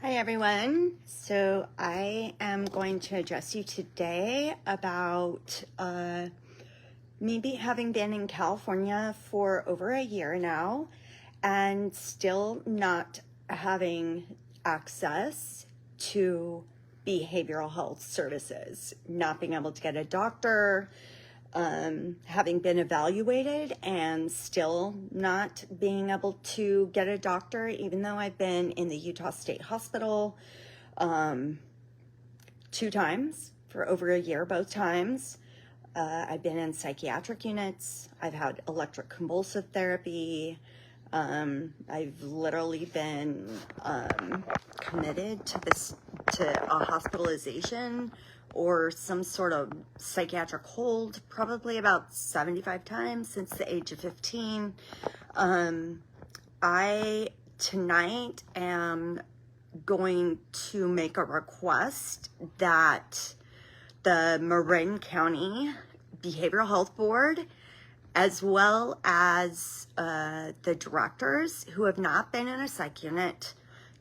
Hi everyone. So I am going to address you today about maybe having been in California for over a year now and still not having access to behavioral health services, not being able to get a doctor, having been evaluated and still not being able to get a doctor, even though I've been in the Utah State Hospital 2 times for over a year, both times. I've been in psychiatric units. I've had electroconvulsive therapy. I've literally been committed to a hospitalization or some sort of psychiatric hold probably about 75 times since the age of 15. I tonight am going to make a request that the Marin County Behavioral Health Board, as well as the directors who have not been in a psych unit,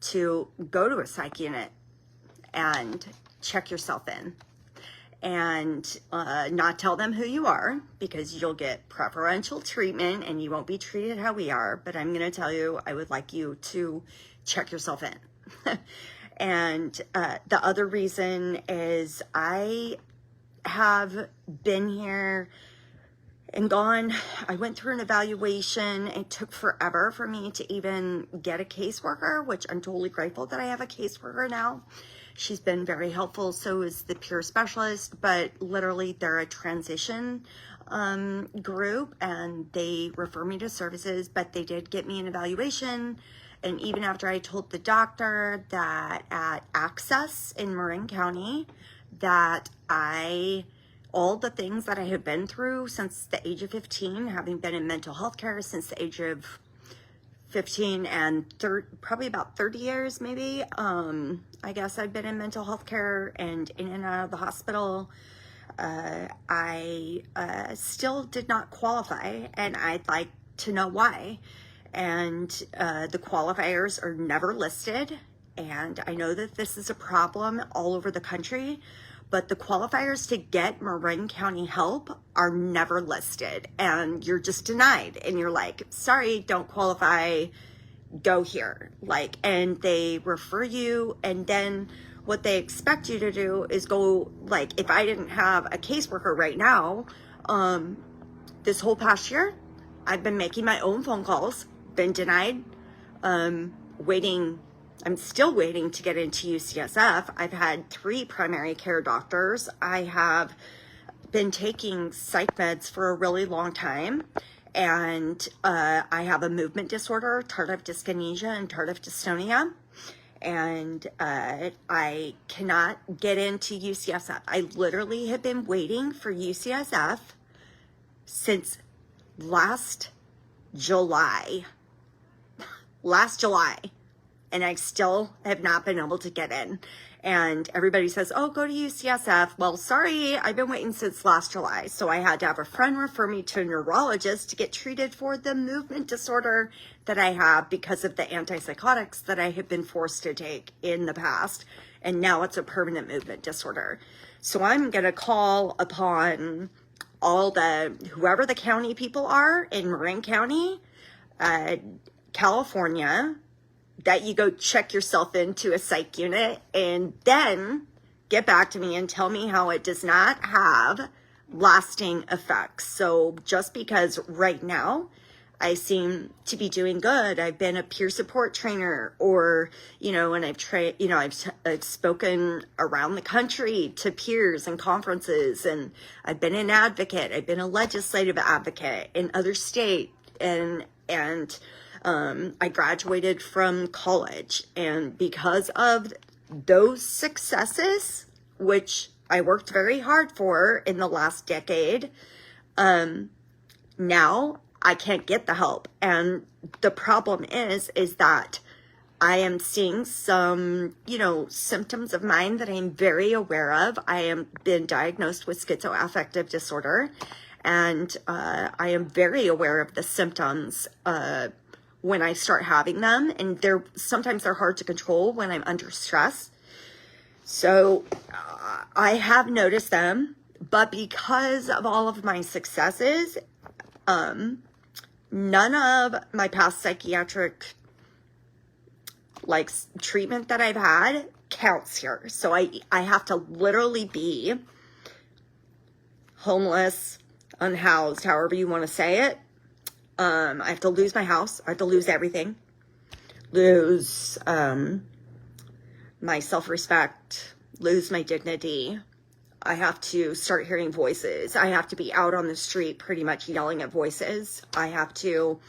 to go to a psych unit and check yourself in and not tell them who you are, because you'll get preferential treatment and you won't be treated how we are. But I'm going to tell you, I would like you to check yourself in. And the other reason is I have been here and gone. I went through an evaluation. It took forever for me to even get a caseworker, which I'm totally grateful that I have a caseworker now. She's been very helpful. So is the peer specialist, but literally they're a transition group and they refer me to services, but they did get me an evaluation. And even after I told the doctor that at Access in Marin County, that all the things that I have been through since the age of 15, having been in mental health care since the age of 15 and probably about 30 years maybe. I guess I've been in mental health care and in and out of the hospital. I still did not qualify, and I'd like to know why. And the qualifiers are never listed. And I know that this is a problem all over the country, but the qualifiers to get Marin County help are never listed, and you're just denied. And you're like, sorry, don't qualify, go here. And they refer you, and then what they expect you to do is go, if I didn't have a caseworker right now, this whole past year, I've been making my own phone calls, been denied, waiting. I'm still waiting to get into UCSF. I've had 3 primary care doctors. I have been taking psych meds for a really long time. And I have a movement disorder, tardive dyskinesia and tardive dystonia. And I cannot get into UCSF. I literally have been waiting for UCSF since last July. And I still have not been able to get in. And everybody says, oh, go to UCSF. Well, sorry, I've been waiting since last July. So I had to have a friend refer me to a neurologist to get treated for the movement disorder that I have because of the antipsychotics that I have been forced to take in the past. And now it's a permanent movement disorder. So I'm going to call upon whoever the county people are in Marin County, California, that you go check yourself into a psych unit and then get back to me and tell me how it does not have lasting effects. So just because right now I seem to be doing good, I've been a peer support trainer, or, and I've spoken around the country to peers and conferences, and I've been an advocate. I've been a legislative advocate in other states, and I graduated from college, and because of those successes, which I worked very hard for in the last decade, now I can't get the help. And the problem is that I am seeing some, symptoms of mine that I'm very aware of. I am been diagnosed with schizoaffective disorder, and I am very aware of the symptoms when I start having them, and sometimes they're hard to control when I'm under stress. So I have noticed them, but because of all of my successes, none of my past psychiatric treatment that I've had counts here. So I have to literally be homeless, unhoused, however you want to say it. I have to lose my house. I have to lose everything. Lose my self-respect, lose my dignity. I have to start hearing voices. I have to be out on the street pretty much yelling at voices. I have to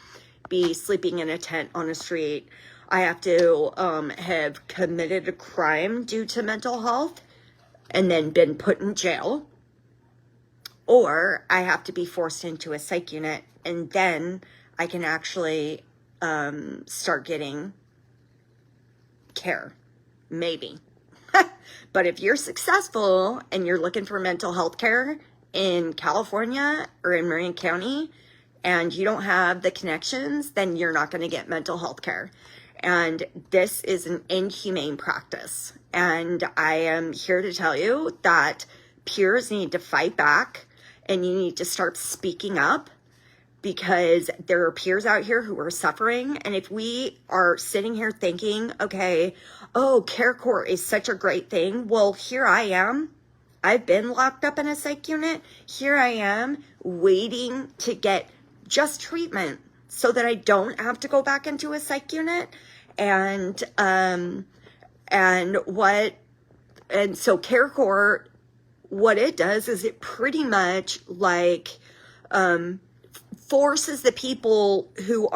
be sleeping in a tent on a street. I have to have committed a crime due to mental health and then been put in jail. Or I have to be forced into a psych unit, and then I can actually start getting care. Maybe. But if you're successful and you're looking for mental health care in California or in Marin County and you don't have the connections, then you're not going to get mental health care. And this is an inhumane practice. And I am here to tell you that peers need to fight back, and you need to start speaking up, because there are peers out here who are suffering. And if we are sitting here thinking, okay, oh, care court is such a great thing. Well, here I am. I've been locked up in a psych unit. Here I am waiting to get just treatment so that I don't have to go back into a psych unit. And so care court, what it does is it pretty much forces the people who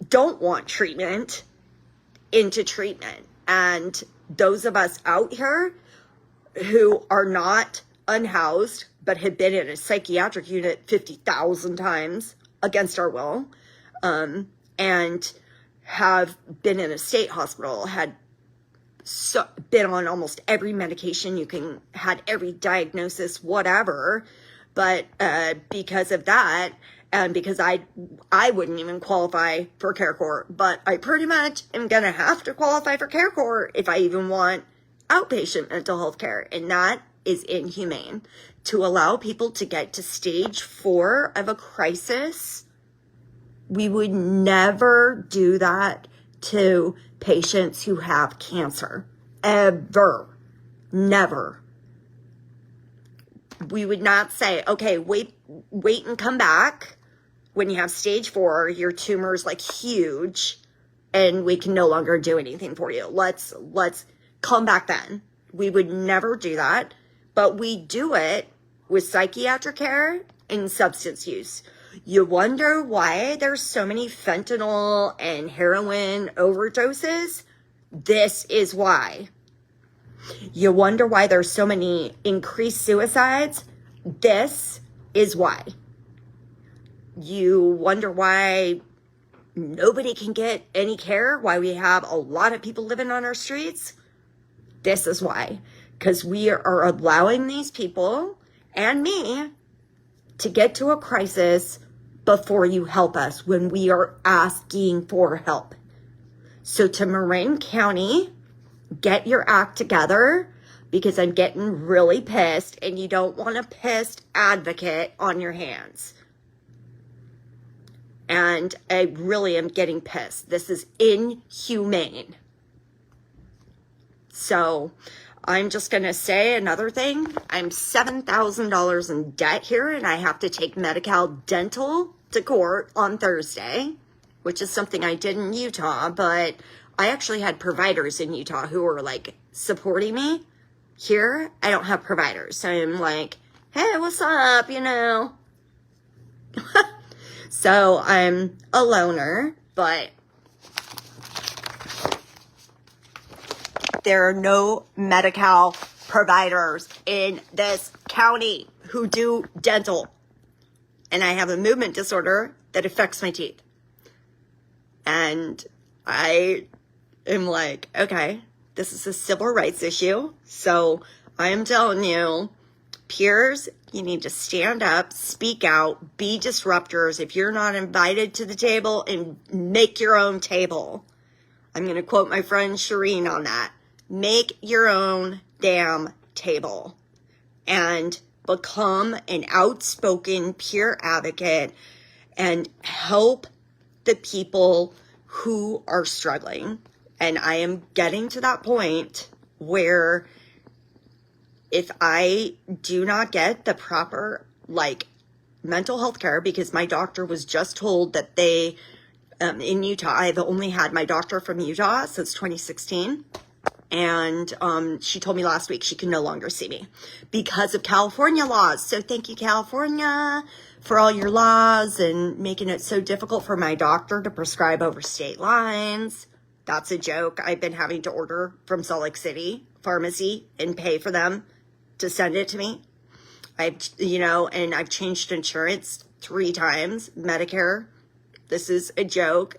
don't want treatment into treatment. And those of us out here who are not unhoused but have been in a psychiatric unit 50,000 times against our will, and have been in a state hospital, been on almost every medication you can, had every diagnosis, whatever. But because of that, and because I wouldn't even qualify for care court, but I pretty much am going to have to qualify for care court if I even want outpatient mental health care. And that is inhumane. To allow people to get to stage 4 of a crisis, we would never do that to patients who have cancer. Ever. Never. We would not say, okay, wait and come back when you have stage 4, your tumor's huge and we can no longer do anything for you. Let's come back then. We would never do that, but we do it with psychiatric care and substance use. You wonder why there's so many fentanyl and heroin overdoses? This is why. You wonder why there's so many increased suicides? This is why. You wonder why nobody can get any care? Why we have a lot of people living on our streets? This is why. Because we are allowing these people and me to get to a crisis before you help us when we are asking for help. So to Marin County, get your act together, because I'm getting really pissed and you don't want a pissed advocate on your hands. And I really am getting pissed. This is inhumane. So I'm just going to say another thing. I'm $7,000 in debt here, and I have to take Medi-Cal Dental to court on Thursday, which is something I did in Utah, but I actually had providers in Utah who were supporting me. Here, I don't have providers. So I'm hey, what's up, So I'm a loner, but there are no Medi-Cal providers in this county who do dental. And I have a movement disorder that affects my teeth. And I am okay, this is a civil rights issue. So I am telling you, peers, you need to stand up, speak out, be disruptors. If you're not invited to the table, and make your own table. I'm going to quote my friend Shireen on that. Make your own damn table and become an outspoken peer advocate and help the people who are struggling. And I am getting to that point where if I do not get the proper, like, mental health care, because my doctor was just told that they, in Utah, I've only had my doctor from Utah since 2016. And she told me last week she can no longer see me because of California laws. So thank you, California, for all your laws and making it so difficult for my doctor to prescribe over state lines. That's a joke. I've been having to order from Salt Lake City pharmacy and pay for them to send it to me. And I've changed insurance 3 times, Medicare. This is a joke.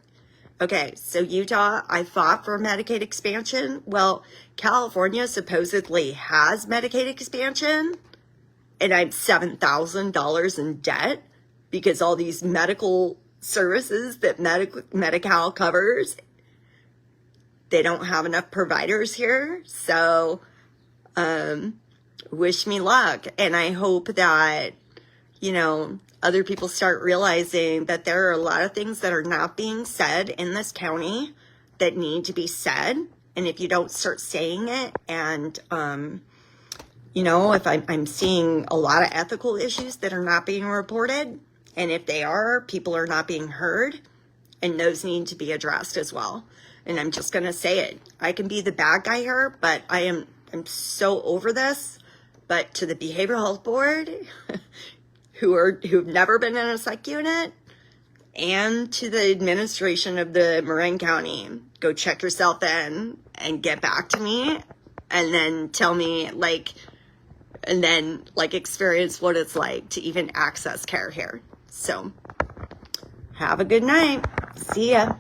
Okay, so Utah, I fought for Medicaid expansion. Well, California supposedly has Medicaid expansion, and I'm $7,000 in debt because all these medical services that Medi-Cal covers, they don't have enough providers here. So, wish me luck. And I hope that, other people start realizing that there are a lot of things that are not being said in this county that need to be said. And if you don't start saying it, and, if I'm seeing a lot of ethical issues that are not being reported, and if they are, people are not being heard, and those need to be addressed as well. And I'm just going to say it. I can be the bad guy here, but I'm so over this. But to the Behavioral Health Board, who've never been in a psych unit, and to the administration of the Marin County, go check yourself in and get back to me, and then tell me, experience what it's like to even access care here. So, have a good night. See ya.